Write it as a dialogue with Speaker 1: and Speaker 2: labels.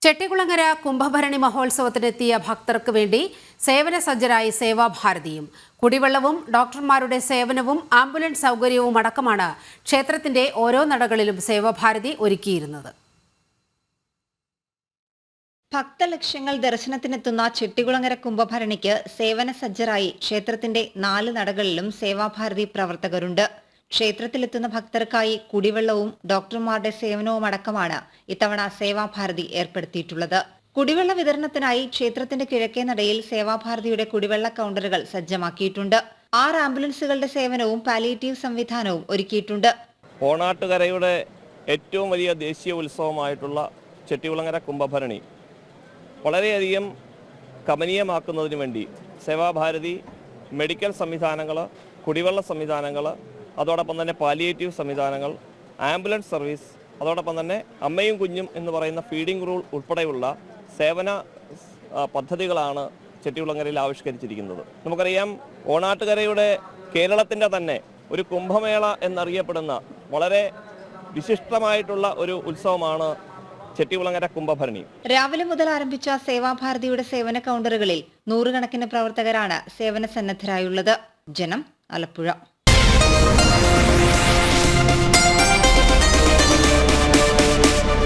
Speaker 1: ചെട്ടികുളങ്ങര കുംഭഭരണി മഹോത്സവത്തിനെത്തിയ ഭക്തർക്ക് വേണ്ടി സേവന സജ്ജരായി സേവാഭാരതിയും കുടിവെള്ളവും ഡോക്ടർമാരുടെ സേവനവും ആംബുലൻസ് സൗകര്യവും അടക്കമാണ് ക്ഷേത്രത്തിന്റെ ഓരോ നടകളിലും സേവാഭാരതി ഒരുക്കിയിരുന്നത്.
Speaker 2: ഭക്തലക്ഷങ്ങൾ ദർശനത്തിനെത്തുന്ന ചെട്ടികുളങ്ങര കുംഭഭരണിക്ക് സേവന സജ്ജരായി ക്ഷേത്രത്തിന്റെ 4 നടകളിലും സേവാഭാരതി പ്രവർത്തകരുണ്ട്. ക്ഷേത്രത്തിലെത്തുന്ന ഭക്തർക്കായി കുടിവെള്ളവും ഡോക്ടർമാരുടെ സേവനവും അടക്കമാണ് ഇത്തവണ സേവാഭാരതി ഏർപ്പെടുത്തിയിട്ടുള്ളത്. കുടിവെള്ള വിതരണത്തിനായി ക്ഷേത്രത്തിന്റെ കിഴക്കേ നടയിൽ സേവാഭാരതിയുടെ കുടിവെള്ള കൗണ്ടറുകൾ സജ്ജമാക്കിയിട്ടുണ്ട്. 6 ആംബുലൻസുകളുടെ സേവനവും പാലിയേറ്റീവ് സംവിധാനവും ഒരുക്കിയിട്ടുണ്ട്.
Speaker 3: ഓണാട്ടുകരയുടെ ഏറ്റവും വലിയ ദേശീയ ഉത്സവമായിട്ടുള്ള ചെട്ടികുളങ്ങര കുംഭഭരണി വളരെയധികം കമനീയമാക്കുന്നതിന് വേണ്ടി സേവാഭാരതി മെഡിക്കൽ സംവിധാനങ്ങൾ, കുടിവെള്ള സംവിധാനങ്ങൾ, അതോടൊപ്പം തന്നെ പാലിയേറ്റീവ് സംവിധാനങ്ങൾ, ആംബുലൻസ് സർവീസ്, അതോടൊപ്പം തന്നെ അമ്മയും കുഞ്ഞും എന്ന് പറയുന്ന ഫീഡിംഗ് റൂൾ ഉൾപ്പെടെയുള്ള സേവന പദ്ധതികളാണ് ചെട്ടികുളങ്ങരയിൽ ആവിഷ്കരിച്ചിരിക്കുന്നത്. നമുക്കറിയാം, ഓണാട്ടുകരയുടെ കേരളത്തിൻ്റെ തന്നെ ഒരു കുംഭമേള എന്നറിയപ്പെടുന്ന വളരെ വിശിഷ്ടമായിട്ടുള്ള ഒരു ഉത്സവമാണ് ചെട്ടികുളങ്ങര കുംഭഭരണി.
Speaker 2: രാവിലെ മുതൽ ആരംഭിച്ച സേവാഭാരതിയുടെ സേവന കൗണ്ടറുകളിൽ 100 കണക്കിന് പ്രവർത്തകരാണ് സേവന സന്നദ്ധരായുള്ളത്. ജനം, ആലപ്പുഴ.